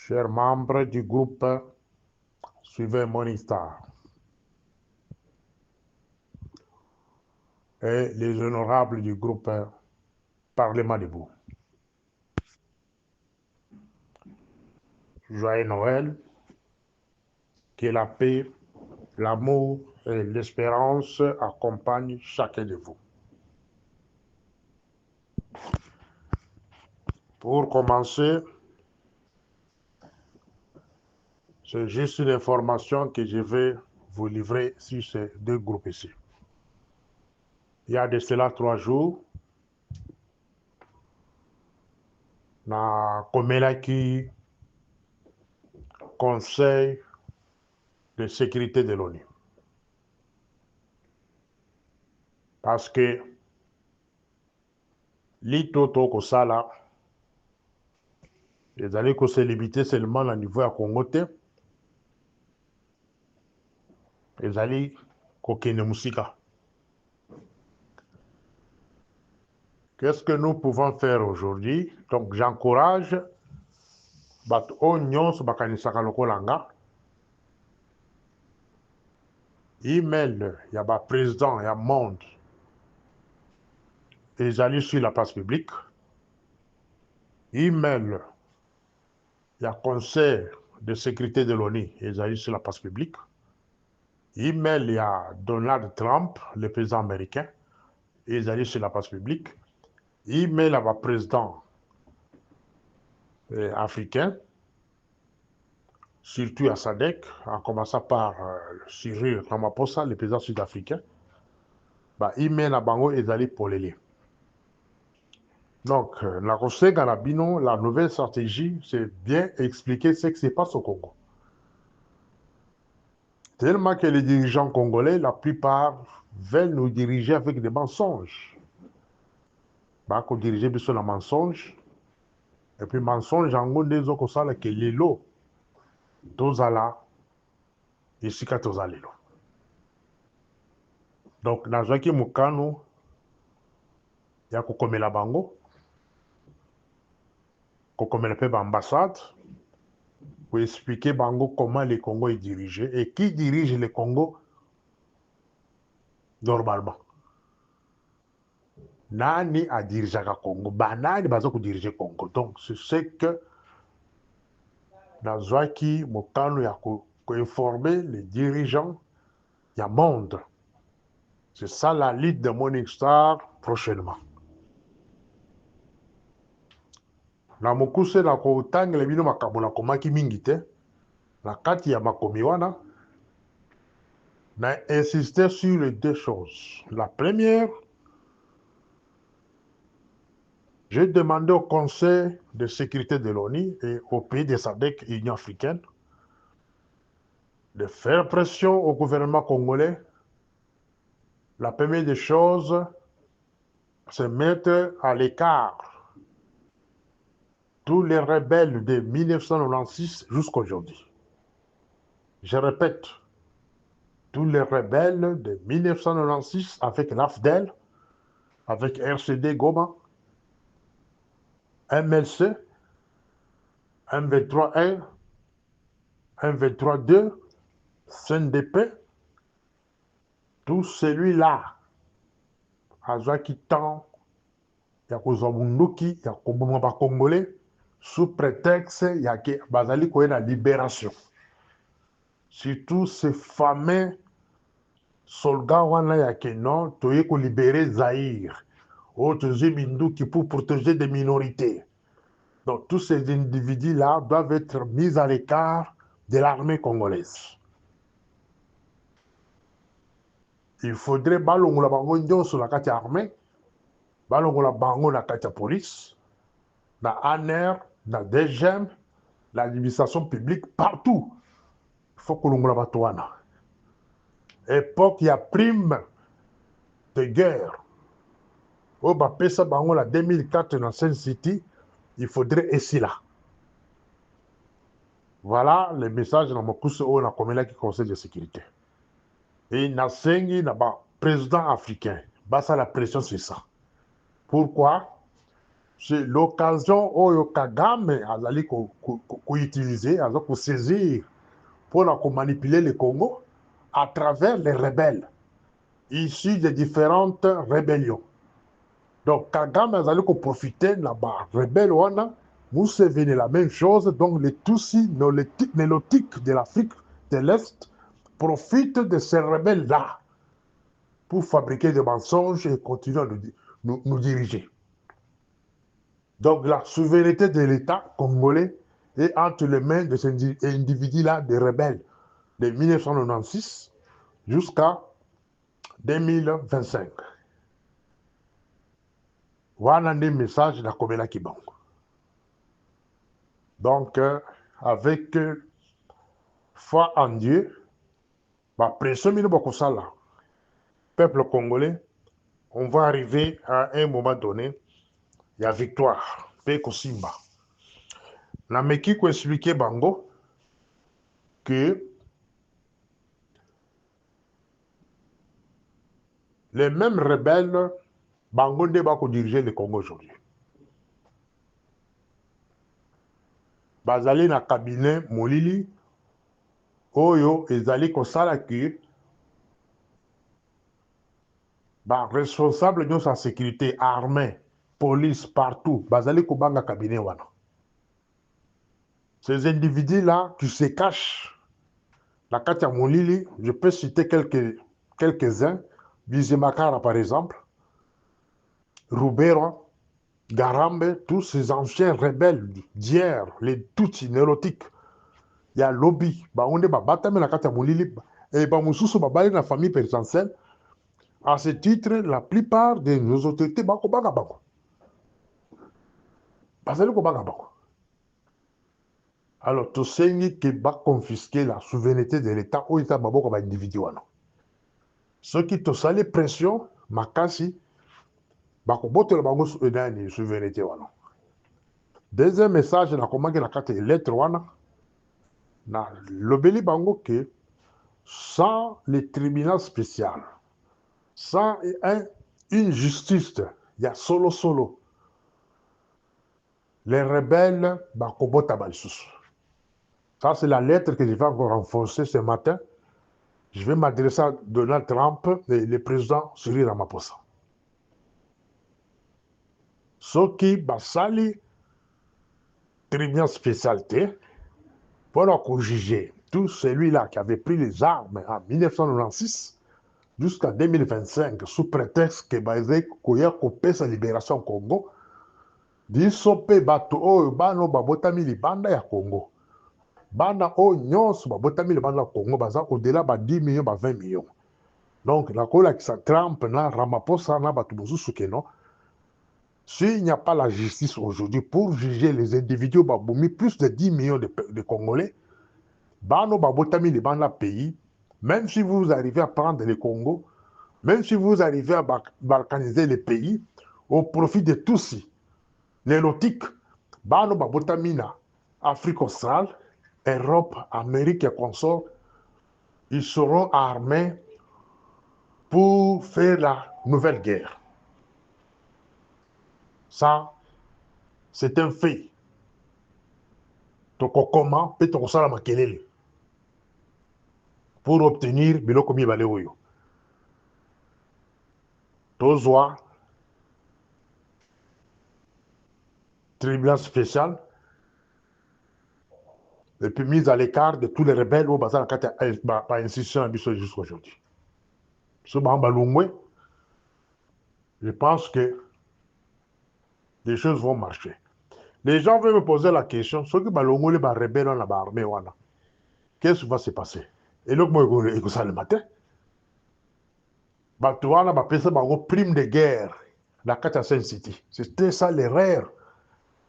Chers membres du groupe, suivez Morning Star et les honorables du groupe Parlement debout. Joyeux Noël, que la paix, l'amour et l'espérance accompagnent chacun de vous. Pour commencer, c'est juste une information que je vais vous livrer sur ces deux groupes ici. Il y a de cela 3 jours, na komelaki Conseil de sécurité de l'ONU. Parce que l'Itoto Kosala, les allées que c'est limité seulement au niveau à Congoté, les allées Kokene Musika. Qu'est-ce que nous pouvons faire aujourd'hui? Donc j'encourage bato onyon so bakanisaka lokolanga. Email, il y a ba président, il y a monde. Les allées sur la place publique. Email, il y a Conseil de sécurité de l'ONU, les allées sur la place publique. Email, il y a Donald Trump, le président américain, les allées sur la place publique. Email à ma président africain, surtout à SADC, en commençant par Cyril Ramaphosa, le président sud-africain. Bah, email à Bango et Zali Polele. Donc, la nouvelle stratégie, c'est bien expliquer ce qui se passe au Congo. Tellement que les dirigeants congolais, la plupart, veulent nous diriger avec des mensonges. Bah, qu'on diriger sur le mensonge. Et puis, mensonge, en gros, des autres, ça, que les lots, tozala, et sika tozalelo. Donc, nazwaki mukano ya kokomela bango, kokomela pe ambassade, pour expliquer bango comment le Congo est dirigé et qui dirige le Congo normalement. Nani a dirigé le Congo? Banani bazo ko diriger Congo. Donc, c'est ce que nazwaki mukano ya ko informer les dirigeants du monde. C'est ça la lead de Morning Star prochainement. Na mokuse na kotangela bino makambo na komaki mingi te na kati ya makomi wana na insister sur les deux choses. La première, j'ai demandé au Conseil de sécurité de l'ONU et au pays de SADC et Union africaine de faire pression au gouvernement congolais. La première des choses, c'est mettre à l'écart tous les rebelles de 1996 jusqu'à aujourd'hui. Je répète, tous les rebelles de 1996 avec l'AFDEL, avec RCD Goma, MLC, M23-1, M23-2, CNDP, tout celui-là, azwaki temps ya kozwa bunduki ya koboma ba Congolais sous prétexte ya ke bazali koye na libération. Surtout ces fameux soldats wana ya ke non toye ko libérer Zaïre, tozwi binduki pour protéger des minorités. Donc tous ces individus-là doivent être mis à l'écart de l'armée congolaise. Il faudrait balongola bango nyonso na kati ya armée, balongola bango na kati ya police, na ANR, na DGM, l'administration publique, partout. Il faut kolongola bato wana. Époque, il y a prime de guerre. Au bapesa bango la 2004 dans Sun City, il faudrait ici là. Voilà le message dans mon cours où on a commis qui conseil de sécurité. Et nasengi na président africain, basa la pression sur ça. Pourquoi? c'est l'occasion oyo Kagame azali utiliser, azali saisir pour manipuler le Congo à travers les rebelles issus de différentes rébellions. Donc Kagame azali profiter là-bas, rebelle wana, Museveni la même chose, donc les Tutsis nélotiques de l'Afrique de l'Est profitent de ces rebelles-là pour fabriquer des mensonges et continuer à nous diriger. Donc la souveraineté de l'État congolais est entre les mains de ces individus-là, des rebelles, de 1996 jusqu'à 2025. Voilà un message de la Komela Kibango. Donc, avec foi en Dieu, pression là, peuple congolais, on va arriver à un moment donné, il y a victoire, Peko Simba. Nameki ko expliquer Bango que les mêmes rebelles, Bango ne va pas diriger le Congo aujourd'hui. Bazali na cabinet Molili, Oyo, ezali kosala que responsable de sa sécurité, armée, police, partout, bazali kobanga cabinet wana. Ces individus-là qui se cachent, la Katia Molili, je peux citer quelques-uns, Bizimakara par exemple, Rubero, Garambe, tous ces anciens rebelles d'hier, les Tutsis nérotiques. Il y a lobby, on est batame la Katia Molili, et Bamususu babali la famille présidentielle. À ce titre, la plupart de nos autorités bako baga bako. Bazali ko baga bako. Alors, tout ce qui va confisquer la souveraineté de l'État au État baboko ba individu wana. Ceux qui te salé pression, makasi, bako bote bango souveraineté wana. Deuxième message, na komaki la carte lettre wana, na lobeli bango que sans le tribunal spécial, sans une justice, il y a solo. Les rebelles, bakobota balsus. Ça, c'est la lettre que je vais encore renforcer ce matin. Je vais m'adresser à Donald Trump et le président Cyril Ramaphosa. Ceux qui basali tribunal spécialité pour juger tout celui-là qui avait pris les armes en 1996 jusqu'à 2025 sous prétexte que Baïsé Koya coupé sa libération au Congo, disope bato oyo bano babotami libanda ya Congo. Bana oyo nyonso babotami libanda ya Congo baza au-delà ba 10 millions, ba 20 millions. Donc la kolakisa Trump na Ramaphosa na bato mosusu keno. S'il n'y a pas la justice aujourd'hui pour juger les individus baboumi plus de 10 millions de Congolais, bano babotami libanda pays, même si vous arrivez à prendre le Congo, même si vous arrivez à balkaniser les pays au profit de tous, nélotiques, bano babotami na Afrique australe, Europe, Amérique et consorts, ils seront armés pour faire la nouvelle guerre. Ça, c'est un fait. Comment peut-on faire makelele pour obtenir biloko mibale oyo? Tozwa tribunal spécial et puis mise à l'écart de tous les rebelles au bazar par institution jusqu'à aujourd'hui. Ce Balungwe, je pense que les choses vont marcher. Les gens veulent me poser la question, ceux qui Balungwe les rebelles dans l'armée, qu'est-ce qui va se passer? Et donc, moi, je ça le matin. Batouana va passer par une prime de guerre dans la City. C'était ça l'erreur.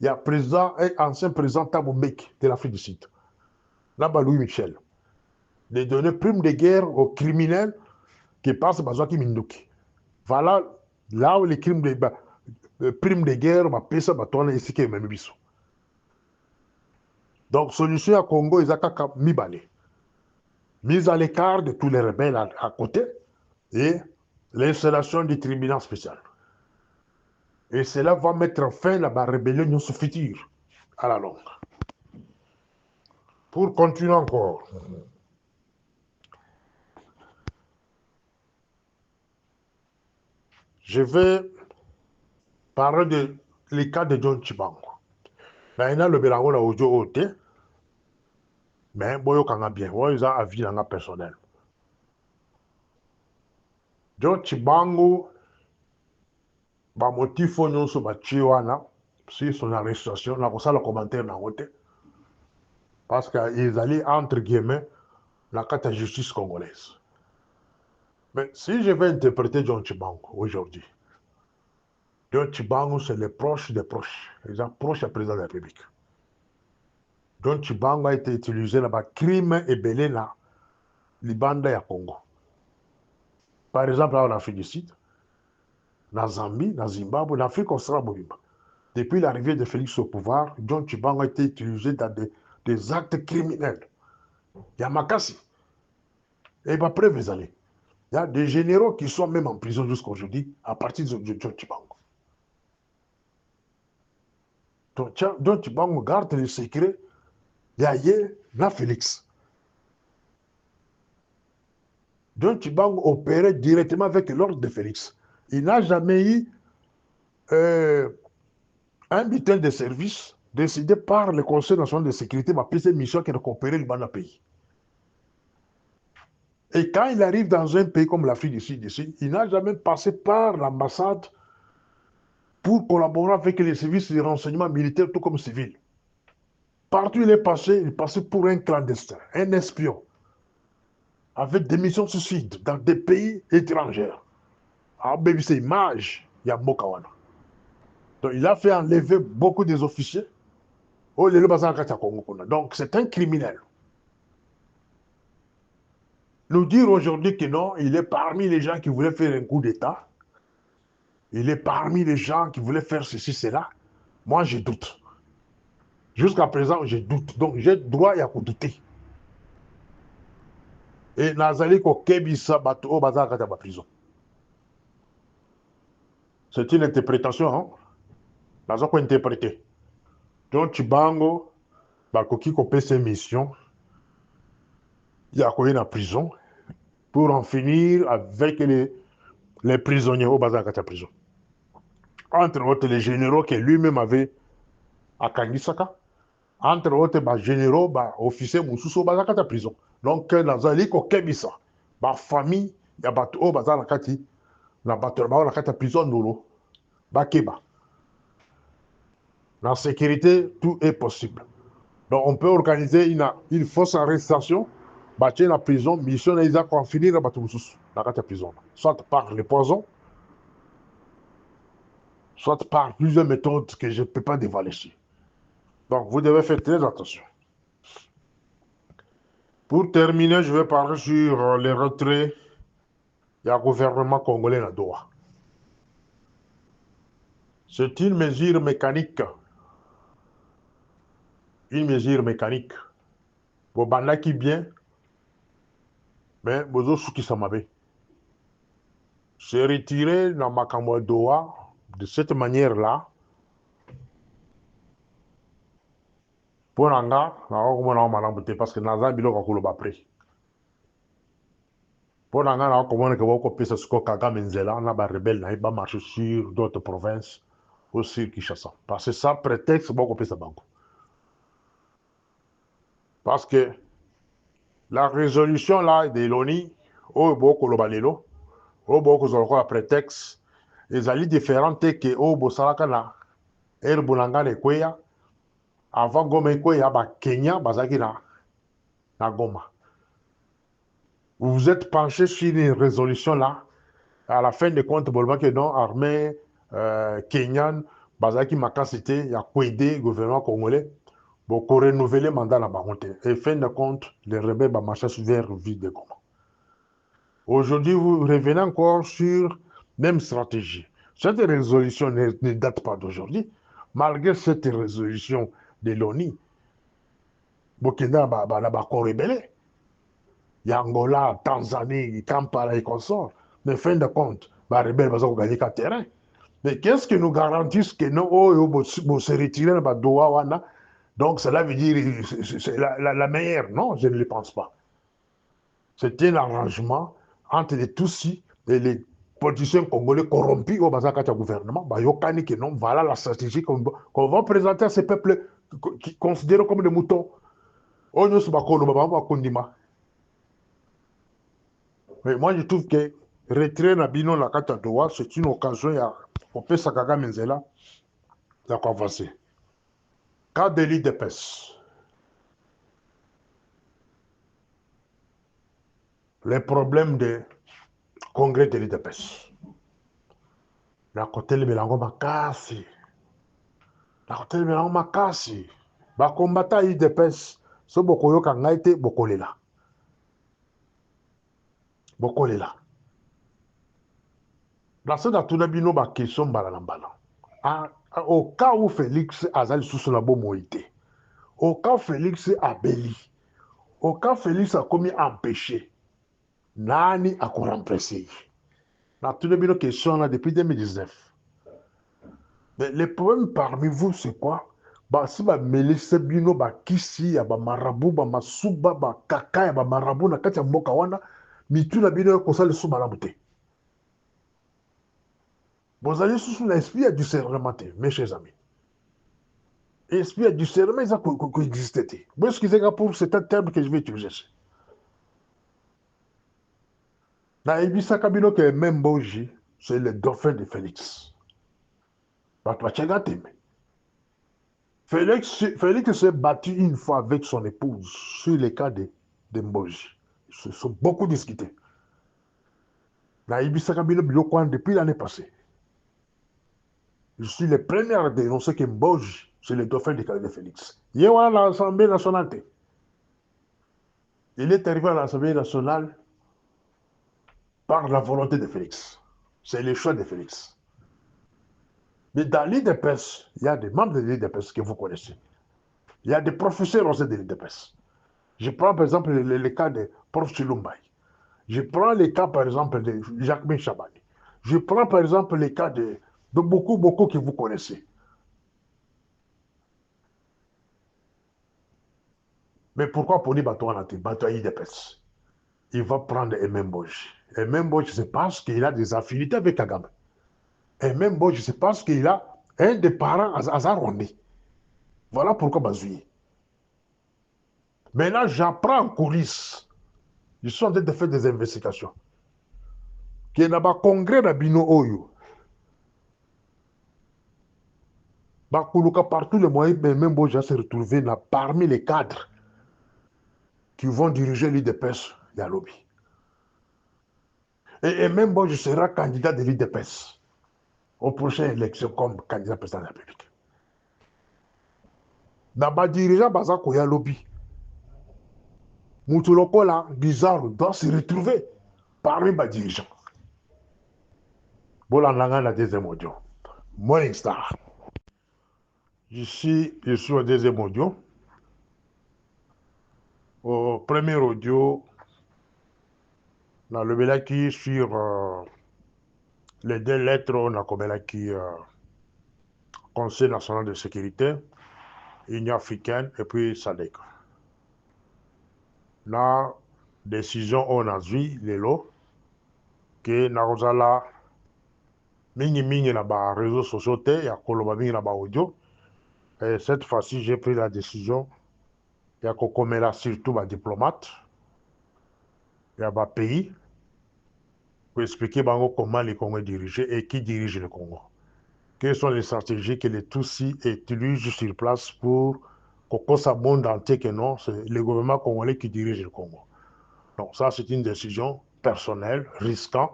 Il y a président et ancien président Thabo Mbeki de l'Afrique du Sud. Là-bas, Louis Michel. De donner prime de guerre aux criminels qui passent par Zaki Minduki. Voilà là où les crimes de prime de guerre va passer par toi ici qui est même biso. Donc, solution à Congo, ils ont Mibale. Mise à l'écart de tous les rebelles à côté et l'installation du tribunal spécial. Et cela va mettre fin à la rébellion future, à la longue. Pour continuer encore, je vais parler de les cas de John Chibango. Maintenant, le Belango la audio ôté, mais boyo kanga bien, boyo a avis nanga personnel. John Chibango, ba motif nyonso ba chiwana, si son arrestation, na ko sala commentaire na ôté, parce qu'ils allaient entre guillemets la carte justice congolaise. Mais si je vais interpréter John Chibango aujourd'hui, John Chibango, c'est les proches des proches, les proches du président de la République. John Chibango a été utilisé dans le crime et belé dans les bandes du Congo. Par exemple, en Afrique du Sud, en Zambie, en Zimbabwe, en Afrique australe. Depuis l'arrivée de Félix au pouvoir, John Chibango a été utilisé dans des actes criminels. Il y a Makassi. Et pas preuve des années. Il y a des généraux qui sont même en prison jusqu'à aujourd'hui à partir de John Chibango. Donc, John Chibango garde le secret. Il y a hier, là, Félix. John Chibango opérait directement avec l'ordre de Félix. Il n'a jamais eu un bulletin de service décidé par le Conseil national de sécurité, ma petite mission qui est de coopérer le pays. Et quand il arrive dans un pays comme l'Afrique du Sud, il n'a jamais passé par l'ambassade pour collaborer avec les services de renseignement militaire, tout comme civil. Partout où il est passé pour un clandestin, un espion, avec des missions suicides dans des pays étrangers. Alors, c'est image, il y a Mokawana. Donc, il a fait enlever beaucoup des officiers. Donc, c'est un criminel. Nous dire aujourd'hui que non, il est parmi les gens qui voulaient faire un coup d'État. Il est parmi les gens qui voulaient faire ceci, cela. Moi, je doute. Jusqu'à présent, je doute. Donc, j'ai droit à douter. Et Nazali ko kebisa bato o bazaka ta prison. C'est une interprétation, hein? Nazo ko interpréter. Donc, Chibango, bakoki ko pese mission. Il y a quoi en prison pour en finir avec les prisonniers au bazaka ta prison. Entre autres, les généraux que lui-même avait à Kangisaka. Entre autres, les généraux, les officiers Moussousso, bazaka prison. Donc, Nazali ko kebisa. La famille, il y a bateau, bazala kati, na bateau, la kati prison nolo. Bakeba. Dans la sécurité, tout est possible. Donc, on peut organiser une fausse arrestation, bâtir la prison, mission, ils ont finir la bateau Moussousso, la kati prison. Soit par les poisons, soit par plusieurs méthodes que je ne peux pas dévoiler ici. Donc, vous devez faire très attention. Pour terminer, je vais parler sur les retraits du gouvernement congolais à Doha. C'est une mesure mécanique. Une mesure mécanique. Bobanda qui bien, mais bozo suki samabe. C'est retiré dans Makambo Doha de cette manière-là. Pour Nanga, parce que Naza Bilo Kakulo Bapri. Pour Nanga, on a commandé que vous copiez ce qu'on a Menzela, on a des rebelles, on a marché sur d'autres provinces, aussi Kinshasa. Parce que ça prétexte, vous copiez ce banque. Parce que la résolution là de l'ONU, au Boko Lobalelo, au Boko Zolko prétexte, les alliés différents que au Bosalakana, El Boulanga de Kweya, avant Goma Kweya, Kenya, Bazakina, na Goma. Vous vous êtes penché sur une résolution là, à la fin de compte, Bolma que non, armée Kenyan, Bazaki Makasité, il y a Kwede, gouvernement congolais, pour renouveler le mandat à Baronte. Et fin de compte, les rebelles vont marcher vers ville de Goma. Aujourd'hui, vous revenez encore sur la même stratégie. Cette résolution ne date pas d'aujourd'hui. Malgré cette résolution de l'ONU, Burkina n'a pas rebellé. Il y a Angola, Tanzanie, Kampala et consorts. Mais fin de compte, les rebelles vont gagner 4 terrains. Mais qu'est-ce qui nous garantisse que non, se retirer dans Doha, wana? Donc cela veut dire c'est la meilleure. Non, je ne le pense pas. C'est un arrangement entre les Tutsis et les politiciens congolais corrompus au Bazakata gouvernement. Bah, yokani que non, voilà la stratégie qu'on va présenter à ces peuples qui considèrent comme des moutons. Mais moi, je trouve que retirer Nabino la Doha, c'est une occasion pour faire Sakaga Menzela d'avancer. Cas de l'île de pêche. Les problèmes de congrès de l'île de pêche. La côté de Milango Makasi. La côté de Milango Makasi. Ba combattant l'île de pêche. So bokoyo kangaite bokolela. Bokolela. Dans ce cas, tout bino ba question balanambala. Au cas où Félix Azali sous la moïté. Au cas où Félix a béli. Au cas où Félix a commis empêché. Nani a remplacé. Dans tout bino question là depuis 2019. Mais le problème parmi vous, c'est quoi? Bah, si ba melise bino ba kisi ya ba marabu ba masuba ba kaka ya ba marabu na kati ya mboka wana mitu na bino ko sala suba la bouté. Vous allez sous l'esprit du discernement, mes chers amis. L'esprit du discernement, il a existé. Vous excusez pour cet terme que je vais utiliser. Na Ibisa Kabino que même Boji, c'est le dauphin de Félix. Félix s'est battu une fois avec son épouse sur les cas de Mboji. Ils se sont beaucoup discutés. Na Ibisa Kabino Bilokwan depuis l'année passée. Je suis le premier à dénoncer que Mboji, c'est le dauphin de Félix. Il y a l'Assemblée nationale. Il est arrivé à l'Assemblée nationale par la volonté de Félix. C'est le choix de Félix. Mais dans l'IDPS, il y a des membres de l'IDPS que vous connaissez. Il y a des professeurs aussi de l'IDPS. Je prends par exemple le cas de Prof. Chilumbaï. Je prends le cas par exemple de Jacques Chabani. Je prends par exemple le cas de beaucoup que vous connaissez. Mais pourquoi Pony Batouanati, Batouaï IDPS? Il va prendre Ememboj. Ememboj, c'est parce qu'il a des affinités avec Kagame. Ememboj, c'est parce qu'il a un des parents Azarondé. Voilà pourquoi Bazouye. Maintenant, j'apprends en coulisses. Je suis en train de faire des investigations. Qu'il y a un congrès de Bino Oyo. Par tous les moyens, même Boja s'est retrouvé parmi les cadres qui vont diriger l'IDPS de lobby. Et même Boja sera candidat de l'IDPS aux prochaines élections comme candidat président de la République. Dans ma dirigeant Bazako ya lobby, Moutulokola, Bizarre doit se retrouver parmi mes dirigeants. Bolananga la deuxième audio. Morning Star. Je suis au deuxième audio. Au premier audio, dans le Belaki sur les deux lettres, on a comme Belaki Conseil national de sécurité, Union africaine et puis SADC. La décision on a vu, les lots, que Narozala, mingi na ba réseaux sociaux, il y a Koloba mingi na ba audio. Et cette fois-ci, j'ai pris la décision, il y a Kokomela surtout ba diplomate, il y a ba pays, pour expliquer comment les Congolais dirigent et qui dirige le Congo. Quelles sont les stratégies que les Tutsis utilisent sur place pour que ça monde entier que non, c'est le gouvernement congolais qui dirige le Congo. Donc ça, c'est une décision personnelle, risquante,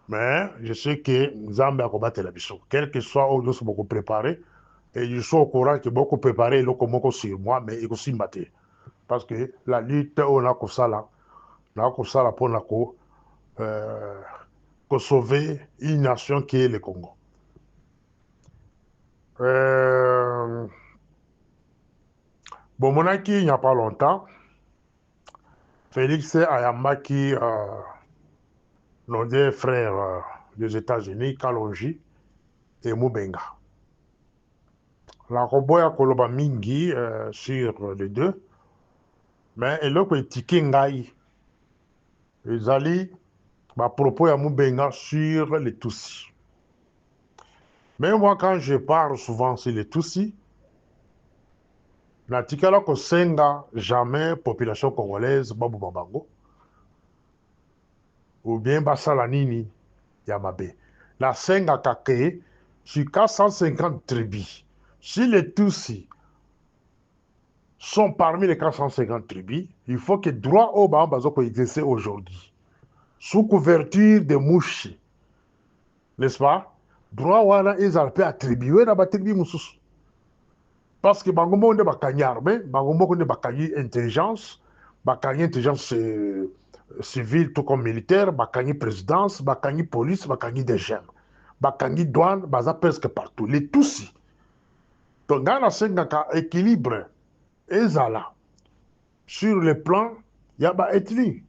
mais je sais que Zambie a combattu la mission. Quel que soit où nous sommes beaucoup préparés, et je suis au courant que beaucoup préparés, ils ont sur moi, mais ils aussi battu. Parce que la lutte, on a comme ça là, pour sauver une nation qui est le Congo. Bon, mon acquis, il n'y a pas longtemps, Félix Ayambaki, nos deux frères des États-Unis, Kalonji, et Moubenga. La Roboya Koloba Mingi sur les deux, mais eloko etiki ngai ezali ba propos ya Moubenga sur les Tutsis. Mais moi, quand je parle souvent sur les Tutsis, natikala kosenga jamais population congolaise babuma bango ou bien basala nini ya mabe. Nasengaka ke sur 450 tribus, si les Tutsis sont parmi les 450 tribus, il faut que droit au bas bazoko exercer aujourd'hui sous couverture de mouches, n'est-ce pas? Droit wana ezala pe attribué na ba tribu mususu. Parce que bango moko nde bakangi armée, bango moko nde bakangi intelligence, bakangi intelligence civile tout comme militaire, bakangi présidence, bakangi police, bakangi DGM, bakangi douane, baza presque partout. Les Tutsis. Donc, dans la sengaka équilibre ezala sur le plan ya ba ethnie.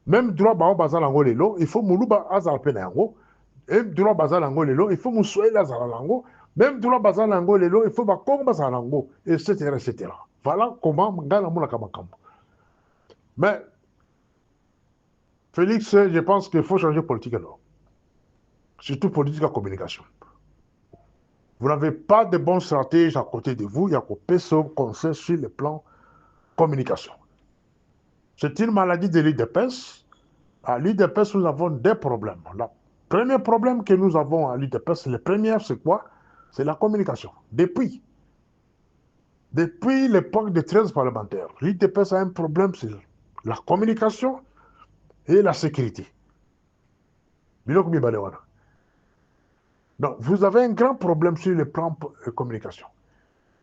Même droit bao baza lango lelo, il faut muluba azala pe na yango. Même droit baza lango lelo, il faut muswela azala lango. Même droit baza lango lelo, il faut bakongo baza lango, etc., etc. Voilà comment ngana muna kamakambo. Mais Félix, je pense qu'il faut changer politique alors. Surtout politique de communication. Vous n'avez pas de bons stratèges à côté de vous, il y a qu'au conseil sur le plan communication. C'est une maladie de l'IDPS. À l'IDPS, nous avons des problèmes. Le premier problème que nous avons à l'IDPS, le premier, c'est quoi? C'est la communication. Depuis l'époque des 13 parlementaires, l'IDPS a un problème sur la communication et la sécurité. Donc, vous avez un grand problème sur le plan de communication.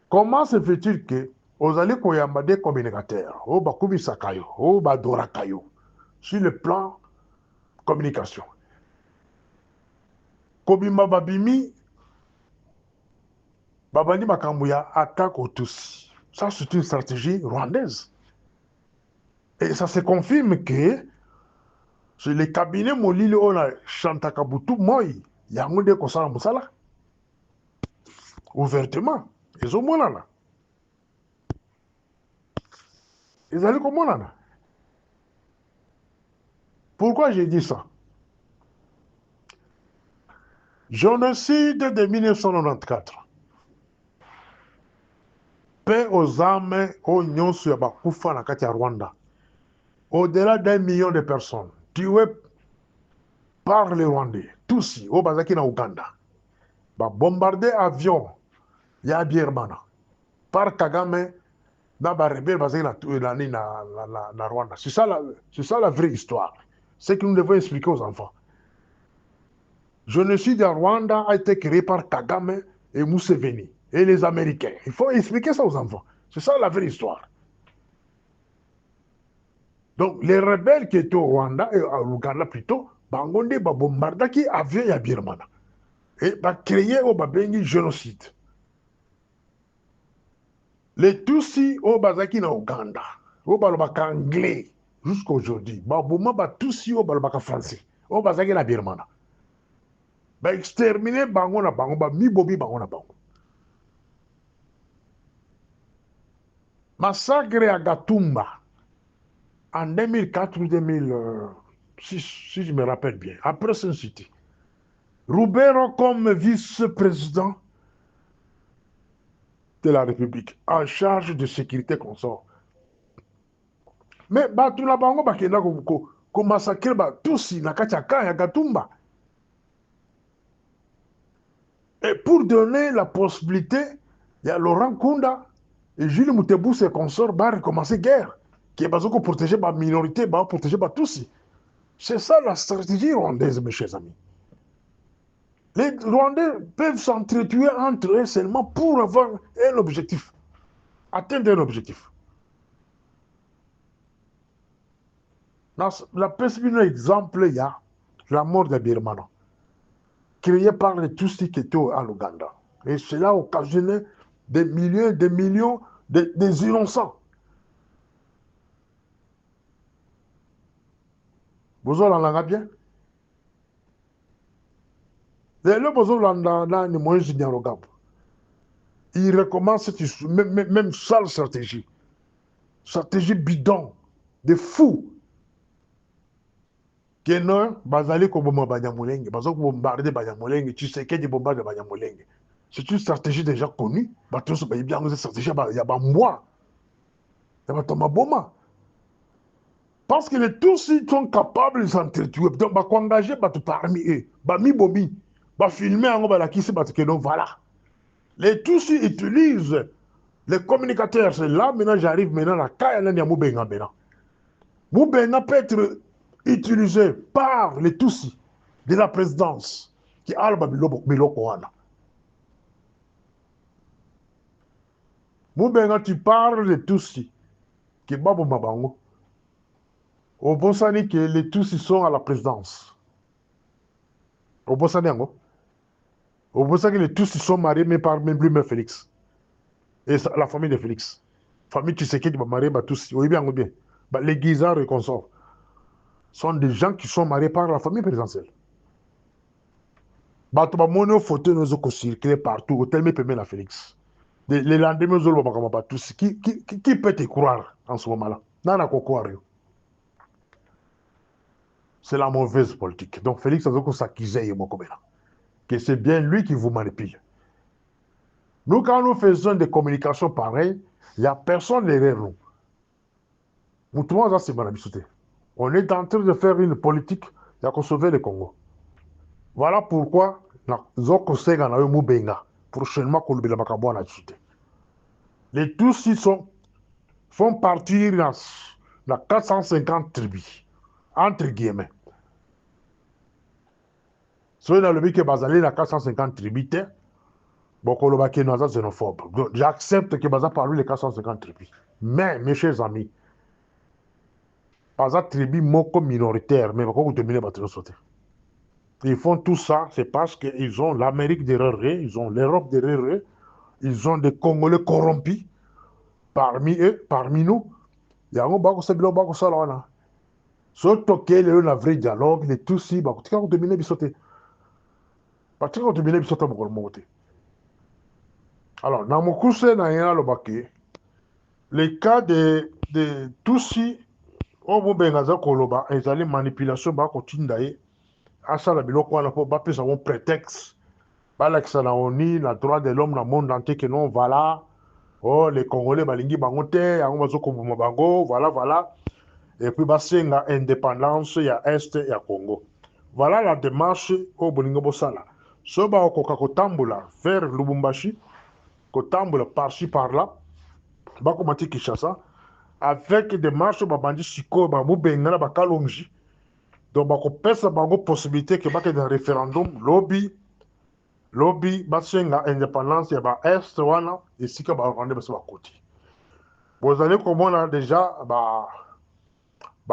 Comment se fait-il que vous allez koyamba des communicateurs, au bakubi sakayo, au badorakayo, sur le plan communication? Kobima babimi, babani makambuya attaque aux tous. Ça, c'est une stratégie rwandaise. Et ça se confirme que sur les cabinets molili on a Chantakabutu moi, yango de kosala musala. Ouvertement. Ils ont monana. Ils allaient comme monana. Pourquoi j'ai dit ça? Génocide de 1994. Paix aux âmes, aux nyonso ya bakufa na kati ya Rwanda. Au-delà d'1 million de personnes tuées par les Rwandais. Tous, au Bazaki na Ouganda. Ba bombardé avion ya Birmana. Par Kagame, na ba rebelle Bazaki na Rwanda. C'est ça la vraie histoire. C'est que nous devons expliquer aux enfants. Génocide en Rwanda a été créé par Kagame et Museveni et les Américains. Il faut expliquer ça aux enfants. C'est ça la vraie histoire. Donc, les rebelles qui étaient au Rwanda et au Ouganda plutôt, Bangonde ba bombardaki avion ya Birmana. Et ba créé au babengi génocide. Les Tutsis au Bazaki na Ouganda, au balobaka anglais jusqu'à aujourd'hui. Ba bouma ba Tutsis au balobaka français, au Bazaki na Birmana. Ba exterminer bango na bango, ba mibobi bango na bango. Massacre à Gatumba en 2004 ou 2006, si je me rappelle bien, après Sun City. Rubero comme vice-président de la République, en charge de sécurité consort. Mais Batula Bango Bakenda ko massacre Tutsi na kachaka ya Gatumba. Et pour donner la possibilité, il y a Laurent Kunda et Jules Moutebou, ses consorts, va recommencer guerre. Qui est basé pour protéger ma minorité, pour protéger Tutsi. C'est ça la stratégie rwandaise, mes chers amis. Les Rwandais peuvent s'entretuer entre eux seulement pour avoir un objectif, atteindre un objectif. La principale exemple, il y a la mort de Birmana, créée par les Tutsis qui étaient en Ouganda. Et cela a occasionné des millions des innocents. Vous en avez bien? Le besoin là, ni moins dialogable. Il recommence même sale stratégie. Stratégie bidon, de fou. Que non, bazali ko bomba banyamulenge, bazo ko bombarder banyamulenge, tu sais que des bombardes banyamulenge. C'est une stratégie déjà connue. Bato ba bien cette stratégie il y a ba moi. Il y a ba boma. Parce que les tous ils sont capables de s'entretuer. Donc ba ko engager ba parmi eux. Ba mi bobi. Ba filmer en ba la qui se ba que non voilà. Les tous ils utilisent les communicateurs. C'est là maintenant j'arrive maintenant la kaya na Moubenga maintenant. Moubenga peut être utilisé par les Tutsis de la présidence qui a le biloko wana. Moubenga, tu parles de Tutsis qui babo mabango. Au Bosani que les Tutsis sont à la présidence. Au Bosani ango. Au Bosani que les Tutsis sont mariés mais par même lui-même Félix. Et la famille de Félix. Famille Tshisekedi va marier bah Tutsis. Oui bien ou bien. Bah, les Guisards et consorts sont des gens qui sont mariés par la famille présidentielle. Bato ba mono photo nous ont circulé partout. Hôtel me permet la Félix. Les lendemains, qui peut te croire en ce moment-là? Nana ko croire. C'est la mauvaise politique. Donc Félix Azoko s'accusait que c'est bien lui qui vous manipule. Nous, quand nous faisons des communications pareilles, il n'y a personne derrière nous. On est en train de faire une politique pour sauver le Congo. Voilà pourquoi prochainement, les Tutsis font partir dans 450 tribus, entre guillemets. Si on a le but que Bazali dans 450 tribus, xénophobe. J'accepte que Baza parle les 450 tribus. Mais, mes chers amis, Baza tribu moko minoritaire, mais pourquoi vous terminez par sauter? Ils font tout ça, c'est parce qu'ils ont l'Amérique derrière eux, ils ont l'Europe derrière eux, ils ont des Congolais corrompus parmi eux, parmi nous. Il y a un bago sebilo bago salana. Surtout que le vrai dialogue, les tous si, bah, tu as terminé bisoté. Parce que tu as terminé bisoté, mon côté. Alors, dans mon cours, les cas de Tutsi, on bengaza koloba, ezali manipulation ba kotinda ye, asala biloko wana po bapesa mon prétexte, balakisa na ONU, na droit de l'homme na monde entier que non, voilà, oh, les Congolais balingi bango te, yango bazo koboma bango, voilà, voilà, et puis basenga indépendance ya Est ya Congo. Voilà la démarche au bolingo bosala. So ba okoka kotambola vers Lubumbashi, kotambola par-ci par-là, bakomati Kinshasa, avec des marches babandi siko babubengana bakalongi, donc bakopesa bango possibilité que bake dans référendum lobby basenga indépendance ya ba est wana esika ba rwanda baso bakoti. Vous allez komona déjà ba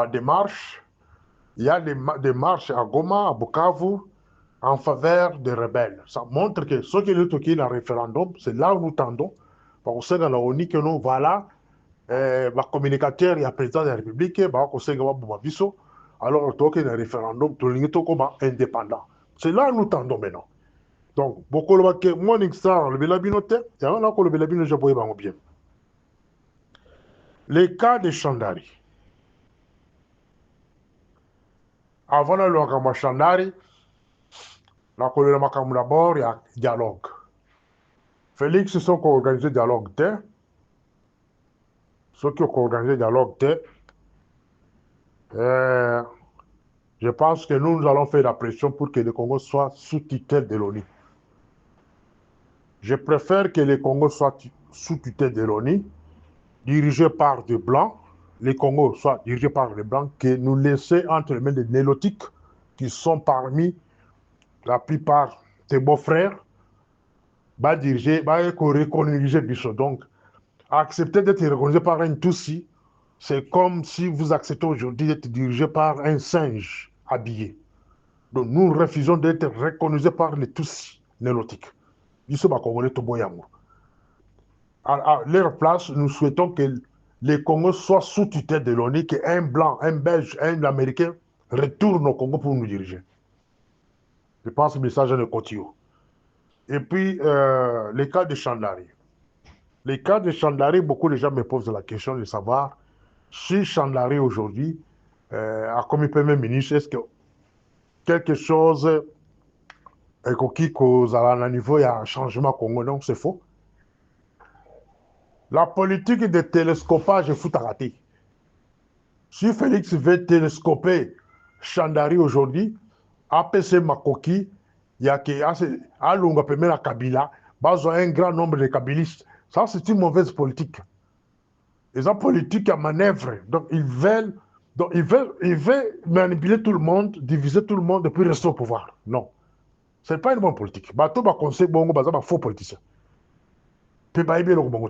démarche, il y a des marches à Goma, à Bukavu en faveur des rebelles. Ça montre que ceux qui ont toqué le référendum, c'est là où nous tendons. Parce que la ONU que nous voilà ba communicateur et président de la République ba kosenga ba biso alors toke le référendum to lingi to comme indépendant. C'est là où nous tendons maintenant. Donc beaucoup le que morning star le belabinote et on a ko le belabino je boye bango bien. Les cas de Chandari. Avant le kama Chandari la ko le makamu d'abord il y a dialogue. Félix se sont organisé dialogue ceux qui ont organisé le dialogue, je pense que nous allons faire la pression pour que le Congo soit sous tutelle de l'ONU. Je préfère que le Congo soit sous tutelle de l'ONU, dirigé par des Blancs, le Congo soit dirigé par les Blancs, que nous laisser entre les mains des Nélotiques, qui sont parmi la plupart des beaux-frères, diriger, recoloniser Bichot. Donc, accepter d'être reconnu par un Tutsi, c'est comme si vous acceptez aujourd'hui d'être dirigé par un singe habillé. Donc nous refusons d'être reconnus par les Tutsis nélotiques. À leur place, nous souhaitons que les Congos soient sous tutelle de l'ONU, qu'un Blanc, un Belge, un Américain retourne au Congo pour nous diriger. Je pense que le message est de continuer. Et puis, les cas de Chandari. Les cas de Chandari, beaucoup de gens me posent la question de savoir si Chandari aujourd'hui a commis Premier ministre, est-ce que quelque chose est qui cause à un niveau, il y a un changement au Congo? Non, c'est faux. La politique de télescopage est fout à rater. Si Félix veut télescoper Chandari aujourd'hui, APC Makoki, il y a que Alunga la Kabila, besoin un grand nombre de Kabilistes. Ça, c'est une mauvaise politique. Ils ont politique à manœuvre. Donc ils veulent manipuler tout le monde, diviser tout le monde et puis rester au pouvoir. Non. Ce n'est pas une bonne politique. Bateau va conseiller bongo, bazar, faux politicien. Puis bah, bien le bongo.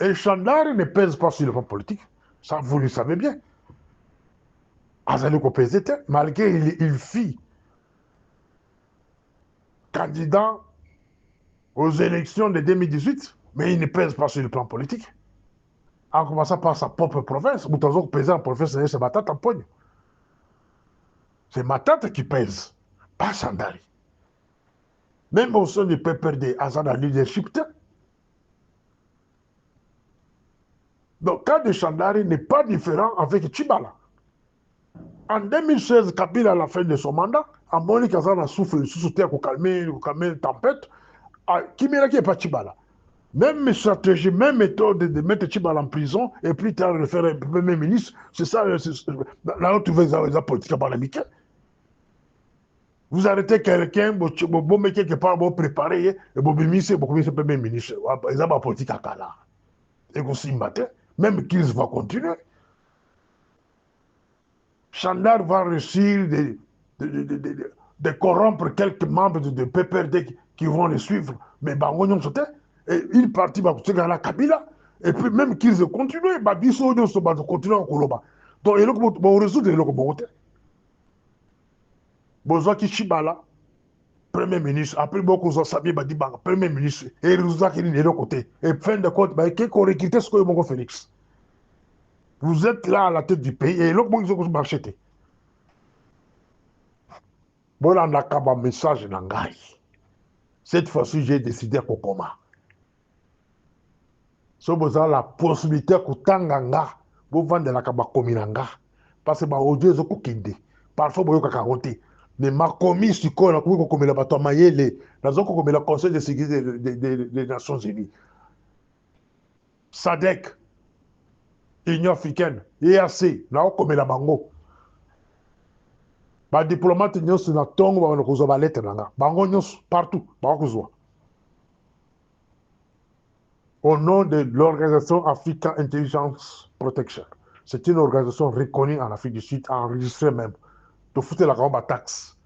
Et Chandari ne pèse pas sur le plan politique. Ça, vous le savez bien. Azali Kopezete, malgré il fit candidat aux élections de 2018, mais il ne pèse pas sur le plan politique. En commençant par sa propre province, Boutazo pèse en province, c'est Matata en pogne. C'est Matata qui pèse, pas Chandari. Même au sein du PPRD, Azana leadership. Donc, le cas de Chandari n'est pas différent avec Chibala. En 2016, Kabila, à la fin de son mandat, a Monique Azana souffle sous terre pour calmer la tempête. Kimira qui n'est pas Chibala. Même stratégie, même méthode de mettre Chibala en prison et plus tard de faire un premier ministre, c'est ça, là où tu veux la politique parlementaire. Vous arrêtez quelqu'un, vous mettez quelque part, vous préparez, et vous ministre, vous commissaire premier ministre. Ils ont la politique à Kala. Et vous s'y battez, même qu'ils vont continuer. Chandar va réussir de corrompre quelques membres de PPRD qui vont les suivre, mais Bangonyon sautait, et une partie va se la Kabila, et puis même qu'ils continuent, Babiso va continuer en Koloba. Donc, il y a résoudre le Kobote. Besoin qui Chibala, Premier ministre, après beaucoup de Sabi Badibanga, Premier ministre, et résultat qui est de l'autre côté. Et fin de compte, qui qu'on recrute ce que vous Félix. Vous êtes là à la tête du pays, et l'autre, ils ont marché. Bon, on a un message dans Gaï. Cette fois-ci, j'ai décidé à Kokoma. Si vous avez la possibilité de Tanganga, vous vendez la Kaba Kominanga. Parce que aujourd'hui, vous avez parfois, vous avez mais ma commis, si vous avez commis la bateau Mayele, vous avez commis le Conseil de sécurité des Nations Unies. SADC, Union africaine, EAC, vous avez commis la Bango. Les diplomates, ils sont dans le temps où vous avez lettre. Bango, partout. Au nom de l'organisation Africa Intelligence Protection. C'est une organisation reconnue en Afrique du Sud, enregistrée même. De foutre la grande taxe.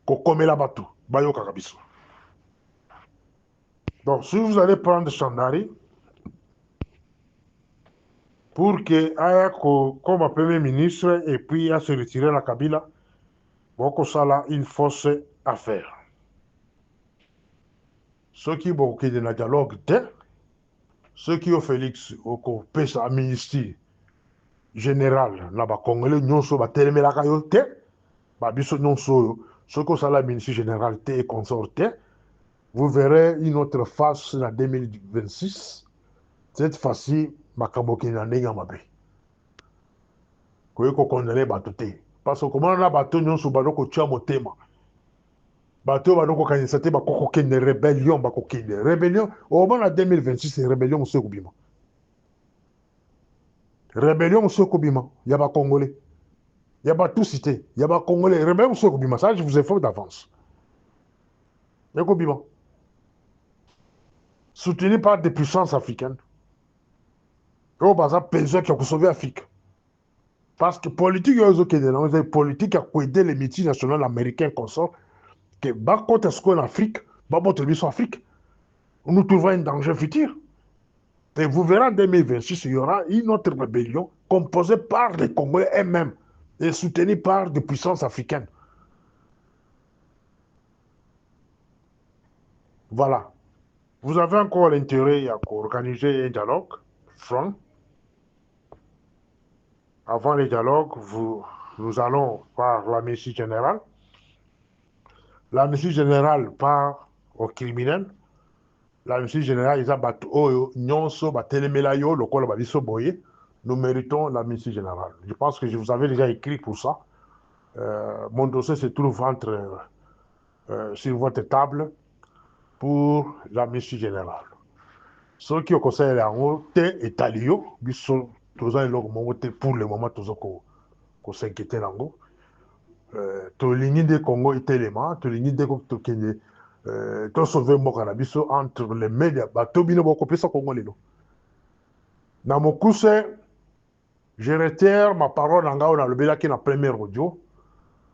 Kokome la batu. Bayo kakabiso. Donc, si vous allez prendre Chandari, pour que aya comme Premier ministre et puis à se retirer la Kabila, beaucoup ça là, une force à faire. Ceux qui ont de dialogue, ceux qui ont Félix, au pesa amnistie générale, là-bas, Congolais, nyonso, ba telemelaka yo te, ba biso nyonso, ceux qui ont la ministre générale et consort vous verrez une autre face en 2026. Cette fois-ci, makambo kina ndenge mabe. Koyeko condamner bato te. Parce que comment on a bato nyonso badoko tia motema. Bato badoko kanisa te bakoko kende rébellion bakokende. Rébellion, au moment en 2026, c'est rébellion monsieur Koubima. Rébellion monsieur Koubima. Il y a pas Congolais. Il y a pas tout cité. Il y a pas Congolais. Rébellion monsieur Koubima. Ça, je vous informe d'avance. Il y a Koubima. Soutenu par des puissances africaines. Au bazar, pays qui ont sauvé l'Afrique. Parce que politique, il y a des politiques qui ont aidé les multinationales américaines comme ça, que bas contre ce qu'on en Afrique, bas contre le Afrique, nous trouvons un danger futur. Et vous verrez en 2026, il y aura une autre rébellion composée par les Congolais eux-mêmes et soutenue par des puissances africaines. Voilà. Vous avez encore l'intérêt à organiser un dialogue franc Avant les dialogues, nous allons par la l'amnistie générale. L'amnistie générale part au criminel. L'amnistie générale, ils abattent Oyo, Nyonso, Batelemelayo, le col Babiso Boye. Nous méritons l'amnistie générale. Je pense que je vous avais déjà écrit pour ça. Mon dossier se trouve sur votre table pour l'amnistie générale. Ceux qui ont conseillé la route et Talio, ils sont tous pour le moment, tous qu'on s'inquiète là-haut. Tolingi de Congo et Téléma, Tolingi de Tokende, to sauver Mokana biso entre les médias, bato bino boko pesa Congo lelo. Na mokuse, je retire ma parole en gao na lobela qui na premier audio.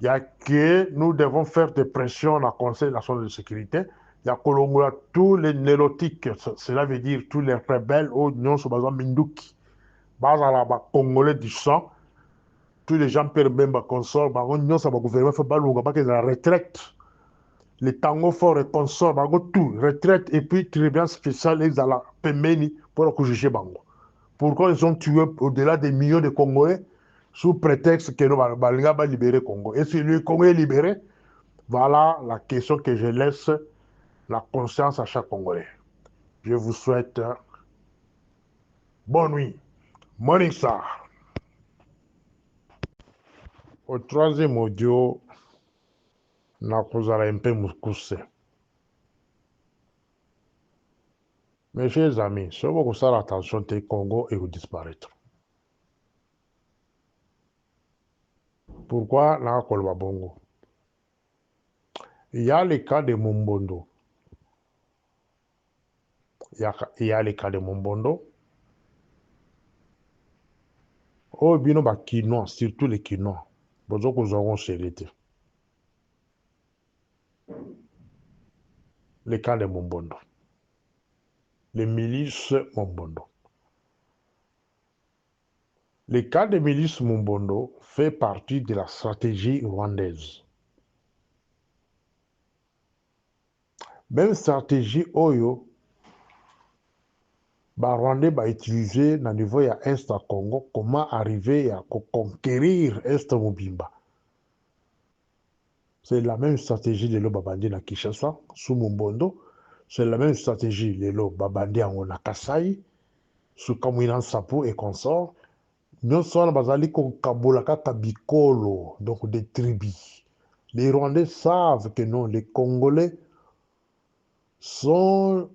Il y a que nous devons faire des pressions dans le Conseil national de sécurité. Il y a Kolongola tous les nélotiques, cela veut dire tous les rebelles, au Nyon Sobaza Minduki, Bazala Congolais du sang, tous les gens perdent même consort, Nyon Sobaza gouvernement fait balou, la retraite. Les tango forts et consorts, tout, retraite et puis tribunal spécial, ils allaient pemeni pour juger Bango. Pourquoi ils ont tué au-delà des millions de Congolais sous prétexte que nous allons libérer Congo. Et si le Congo est libéré, voilà la question que je laisse la conscience à chaque Congolais. Je vous souhaite bonne nuit. Morning star. Au troisième audio, nakozala un peu mouskousse. Mes chers amis, si vous avez attention, le Congo et vous disparaître. Pourquoi Nakolba Bongo? Il y a le cas de Mombondo. Il y a le cas de Mombondo. Oh, bien, bah, Quinois, surtout les Quinois. Bonjour, nous aurons chérété. Le cas de Mombondo. Les milices Mombondo. Le cas des milices Mombondo fait partie de la stratégie rwandaise. Même stratégie Oyo, Rwandais va utiliser au niveau de l'Est Congo, comment arriver à conquérir Est Mobimba. C'est la même stratégie de l'Obabandi na Kinshasa, sous Mombondo. C'est la même stratégie de l'Obabandi en Kasai, sous Kamwinan Sapo et consorts. Nous sommes basali Kabolaka Kabikolo, donc des tribus. Les Rwandais savent que non, les Congolais sont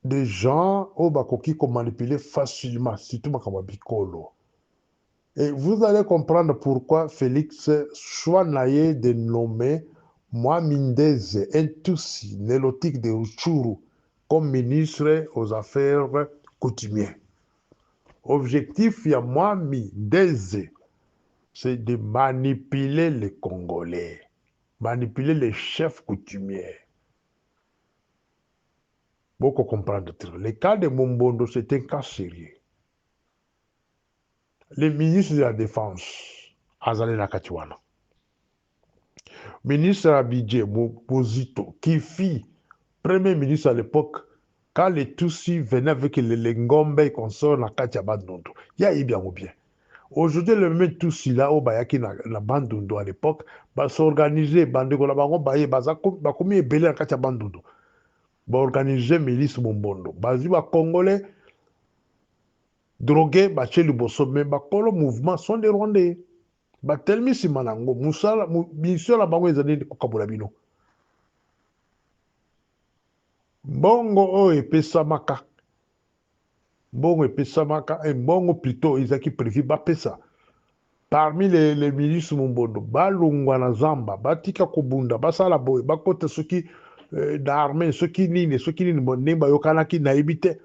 des gens au Bakoki qu'on manipule facilement, surtout Makabikolo. Et vous allez comprendre pourquoi Félix Chouanaye de nommer Mwamindeze, un Tutsi nélotique de Uchuru, comme ministre aux Affaires coutumières. Objectif, il y a Mwamindeze, c'est de manipuler les Congolais, manipuler les chefs coutumiers. Beaucoup comprendre. Le cas de Mombondo, c'est un cas sérieux. Le ministre de la Défense, Azali Nakatiwana, ministre Abidje Mopozito, qui fit premier ministre à l'époque, quand les Tutsis venaient avec les Ngombe et consorts na Katia Bandondo, il y a eu bien ou bien. Aujourd'hui, le même Tutsi là, au Bayaki na Bandondo à l'époque, va s'organiser, Bandeko la Bango Baye, va commis belé na Katia Bandondo, va organiser milice Mombondo, bazi va Congolais, drogués, bah chez le bosso, mais bah le mouvement sont des Rwandais. Bah tellement si manango, musala, mission la bango ezali kokabula bino. Bongo o epesamaka. Bongo epesamaka, et bongo plutôt ezaki prévu ba pesa. Parmi les ministres Mombondo, balungwa na zamba, batika kobunda, basala boy, bakote soki d'armée, soki nini, nemba yokanaki na ebite.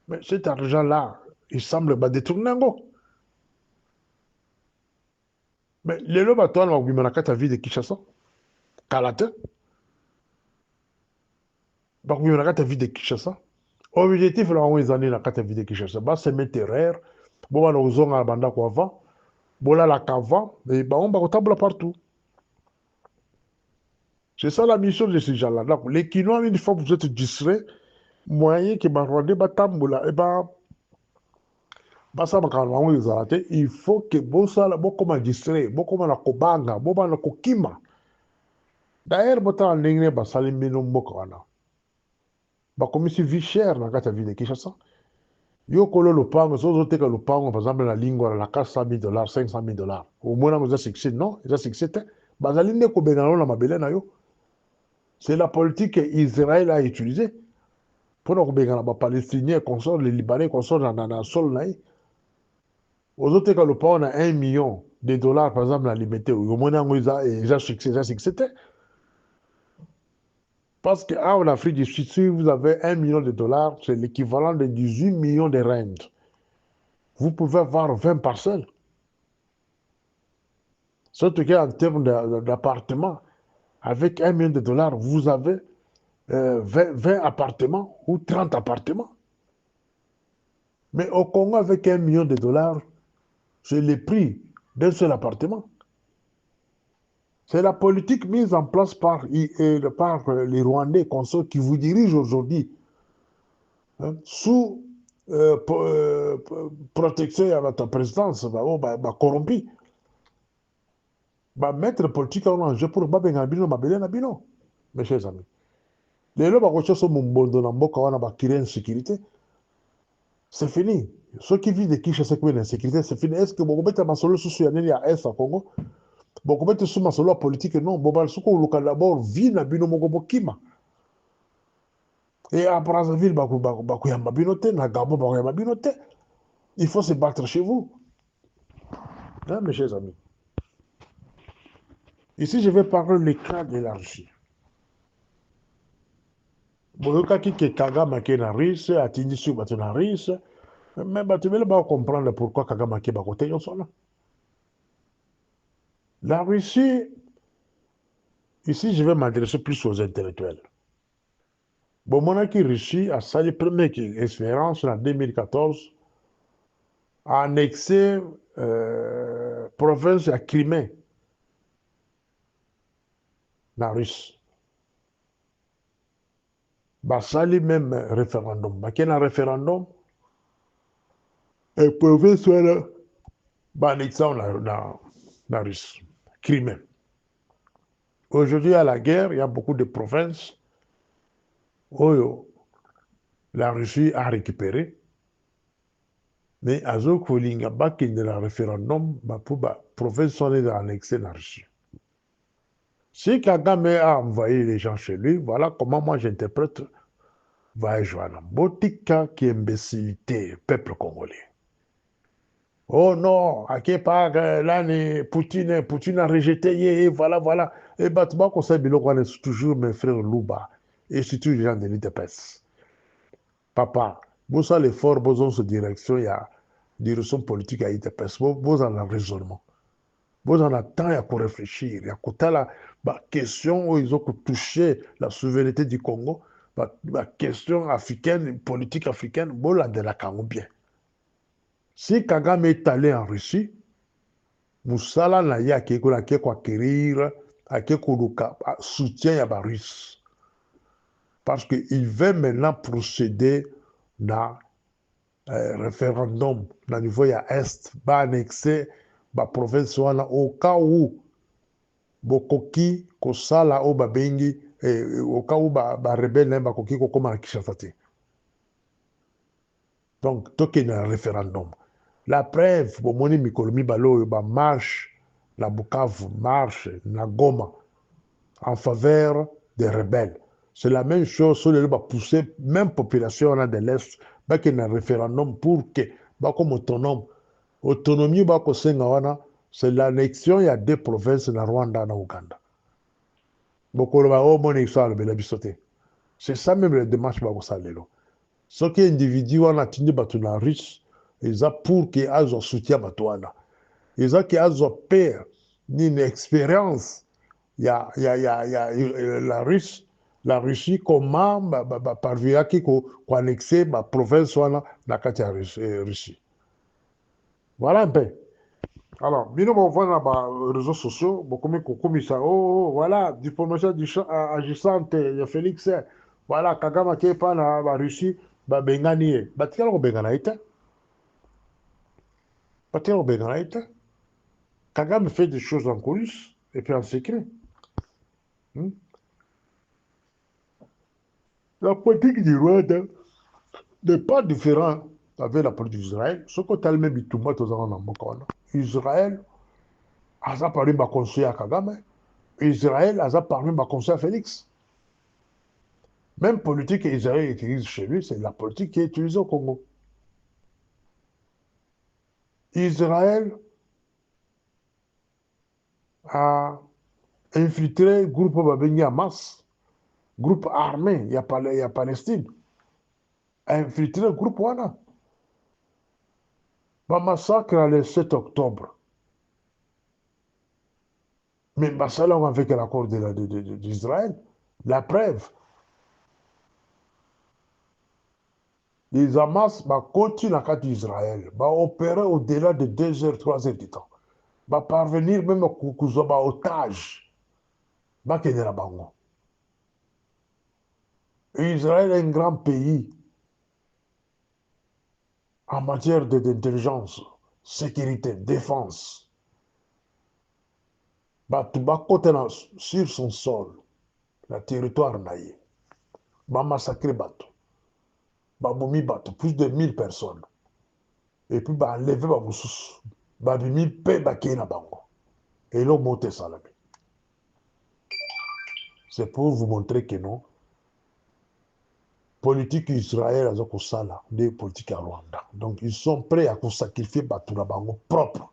Mais cet argent-là, il semble détourner. Mais les lois batoines vont vous mettre à vie de Kinshasa. Kalate. Vont vous mettre à vie de Kinshasa. Objectif, là, on est allé dans la vie de Kinshasa. Bah, c'est mettre terre. Bon, on a besoin de banda quoi avant. Bon, là, la cava. Et bah, on va au table partout. C'est ça la mission de ces gens-là. Les Kinois, une fois que vous êtes distraits, moyen que bah, Rwandais, bah, tamboula. Et bah, Basa makambo yango ezala te, il faut que bosala bokoma distrait, bokoma na kobanga, bokoma na kokima. D'ailleurs botala ndenge nini basali mbino mboka wana. Bakomisi vie chère na kati ya ville de Kinshasa. Yo kolo lopango, so ozoteka lopango par exemple na lingwala na 400 000 $, 500 000 $. Omona eza succès, non, eza succès te. Bazali nde kobengana na mabele na yo. C'est la politique qu'Israël a utilisée pour kobengana ba Palestiniens consort, les Libanais consort na sol na ye. Ozoteka lopango na 1 million de dollars par exemple na limité. Omona yango eza succès te. Parce qu'en Afrique du Sud, si vous avez 1 million de dollars, c'est l'équivalent de 18 millions de rentes. Vous pouvez avoir 20 parcelles. Surtout qu'en termes d'appartements, avec 1 million de dollars, vous avez 20 appartements ou 30 appartements. Mais au Congo, avec 1 million de dollars, c'est le prix d'un seul appartement. C'est la politique mise en place par les Rwandais, consorts qui vous dirigent aujourd'hui, hein, sous protection de votre présidence corrompu. Mettre politique en jeu pour bino, mes chers amis. Les lois sont en sécurité. C'est fini. Ceux qui vivent de Kinshasa qui en sécurité, c'est fini. Est-ce que vous mettez ma solo sous à Est au Congo? Vous mettez sous ma solo politique? Non. Vous mettez d'abord vie na bino mogo kima. Et à Brazzaville, il faut se battre chez vous. Hein, mes chers amis. Ici, je vais parler le cas de la Russie. Boyokaki ke Kagame ke na Russie, atindi sur bato na Russie, mais bato bele ba comprendre pourquoi Kagame ke ba côté yosona. La Russie, ici, je vais m'adresser plus aux intellectuels. Bon, mon aki Russie a sali première expérience en 2014 a annexé province à Crimée, la Russie. Basali même référendum. Bakena référendum et province là ba annexé la Russie, Crimée. Aujourd'hui, à la guerre, il y a beaucoup de provinces où la Russie a récupéré. Mais à Zokolinga, de la référendum, pour la province sont annexées la Russie. Si Kagame a envoyé les gens chez lui, voilà comment moi j'interprète Vaïjouana. Botika qui imbécilité, peuple congolais. Oh non, à quel part là, Poutine a rejeté, et voilà. Et Batman, qu'on sait, c'est toujours mes frères Louba, et surtout les gens de l'ITPS. Papa, vous savez l'effort, vous avez cette direction, il y a direction politique à l'ITPS, vous avez un raisonnement. Vous en avez temps à réfléchir, il y a la question où ils ont touché la souveraineté du Congo, la question africaine, politique africaine, vous l'avez de la Congo bien. Si Kagame est allé en Russie, Moussala n'a ya keko la keko acquérir, à keko luka, soutien à la Russe. Parce qu'il veut maintenant procéder dans référendum, dans le niveau ya Est, va annexer la province au cas où Bokoki, Kosala, ou Babengi, au cas où rebelle, Bakoki, Kokoma, Kinshasa. Donc, toqué dans le référendum. La preuve, pour mon Mikolomi Balo, marche, la Bukavu marche, la Goma, en faveur des rebelles. C'est la même chose, sur les pousser, même population de l'Est, qu'il y a un référendum pour que, comme autonome, autonomie, c'est l'annexion, il y a 2 provinces dans Rwanda et en Ouganda. C'est ça même la démarche, ce qui est individu, on a tenu la Russie, ils ont pour qu'ils aient un soutien à Batouana. Ils ont qu'ils aient peur, ni une expérience. Il y a la Russie, comment parvient à annexer la province dans la Russie. Voilà un peu. Alors, nous on voit dans les réseaux sociaux, comme ça, voilà, diplomatie agissante, il y a Félix, voilà, Kagame qui est pas dans la Russie, Bengani, Batikalo Bengana, Parce au Bénin, Kagame fait des choses en coulisses et puis en secret. Hmm. La politique du Rwanda n'est pas différente avec la politique d'Israël. Ce que tu as même dit, Israël a parlé de conseiller à Kagame. Israël a parlé de conseiller à Félix. Même politique qu'Israël utilise chez lui, c'est la politique qui est utilisée au Congo. Israël a infiltré le groupe Babengui Hamas, groupe armé, il y a Palestine, a infiltré le groupe Wana. Le massacre le 7 octobre. Mais Bassala avec l'accord d'Israël. La preuve, les Hamas continuent la carte d'Israël, opérer au-delà de 2 heures, 3 heures du temps. Parvenir même à otage. Israël est un grand pays en matière d'intelligence, sécurité, défense. Sur son sol, le territoire naïe, massacrer Bato, Bomi Bato, plus de 1000 personnes. Et puis enlever Baboussous, Babimi Pe Bakena Bango. Et l'on monte ça là. C'est pour vous montrer que non, politique Israël a ça des politiques à Rwanda. Donc ils sont prêts à sacrifier Batoula Bango propre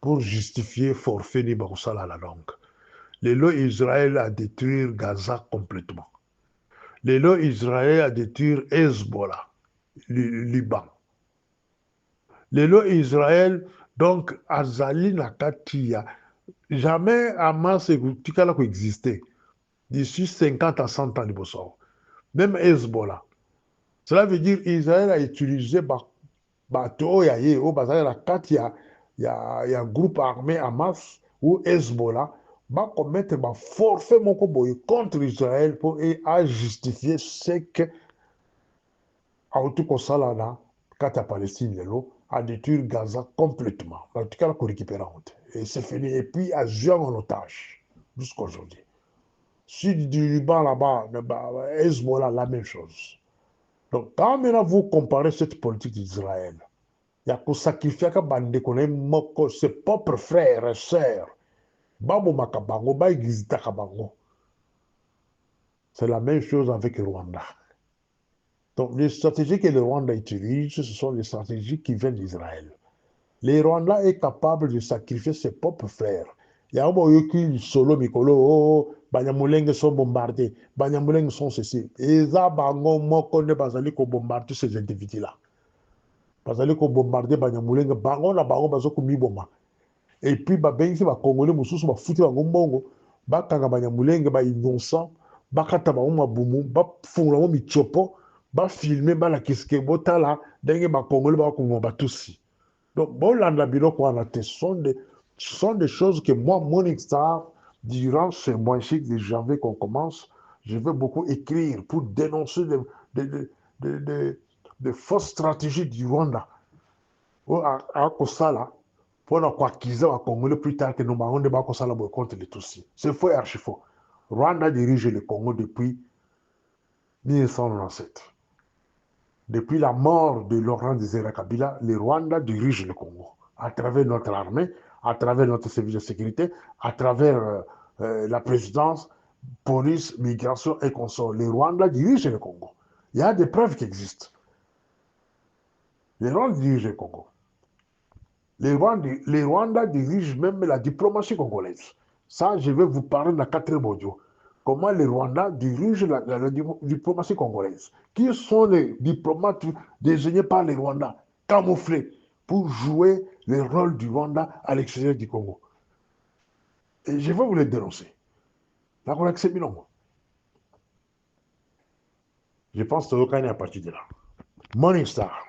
pour justifier forfait ni Bakosala la langue. Les lois Israël a détruire Gaza complètement. Les lois Israël a détruire Hezbollah, le Liban. Les lois Israël, donc, Azali Nakatia, jamais Hamas et Tikala existé. D'ici 50 à 100 ans, même Hezbollah. Cela veut dire qu'Israël a utilisé bateau, il y a un groupe armé Hamas ou Hezbollah va commettre un forfait contre Israël pour justifier ce que Aoutou-Kosala, quand la Palestine a détruit Gaza complètement. En tout cas, la récupérer. Et c'est fini. Et puis, a joué en otage jusqu'à aujourd'hui. Sud du Liban, là-bas, Hezbollah, la même chose. Donc, quand maintenant vous comparez cette politique d'Israël, il y a qu'on sacrifie ses propres frères et sœurs. C'est la même chose avec le Rwanda. Donc, les stratégies que le Rwanda utilise, ce sont les stratégies qui viennent d'Israël. Le Rwanda est capable de sacrifier ses propres frères. Il y a un moment où solo Mikolo, oh, Banyamulenge sont bombardés, Banyamulenge sont ceci. Et ça, Bango, Moko, ne bazali ko bombarder ces individus-là. Bazali ko bombarder Banyamulenge, Bango, na Bango, bazoko miboma. Et puis, Bengi, Congolais, Moussous, Fouti, Bangombongo, Bakanga Banyamulenge, innocent, Bakata Bauma Boumou, Bafungamo Michopo, Bafilmer, Balakiske, Botala, Denge Congolais, Bakongo, Batoussi. Donc, bon, ce sont des choses que moi, Morning Star, durant ce mois de janvier qu'on commence, je vais beaucoup écrire pour dénoncer des fausses stratégies du Rwanda. À Kosala, pour acquiser un Congolais plus tard que nous avons débat Kosala contre les Tutsis. C'est faux et archi faux. Rwanda dirige le Congo depuis 1997. Depuis la mort de Laurent Désiré Kabila, le Rwanda dirige le Congo à travers notre armée, à travers notre service de sécurité, à travers la présidence, police, migration et consorts. Le Rwanda dirige le Congo. Il y a des preuves qui existent. Le Rwanda dirige le Congo. Le Rwanda dirige même la diplomatie congolaise. Ça, je vais vous parler dans la 4e audio. Comment le Rwanda dirige la diplomatie congolaise. Qui sont les diplomates désignés par le Rwanda, camouflés, pour jouer le rôle du Rwanda à l'extérieur du Congo. Et je vais vous les dénoncer. La connexion est bilan. Je pense que c'est à partir de là. Morning Star.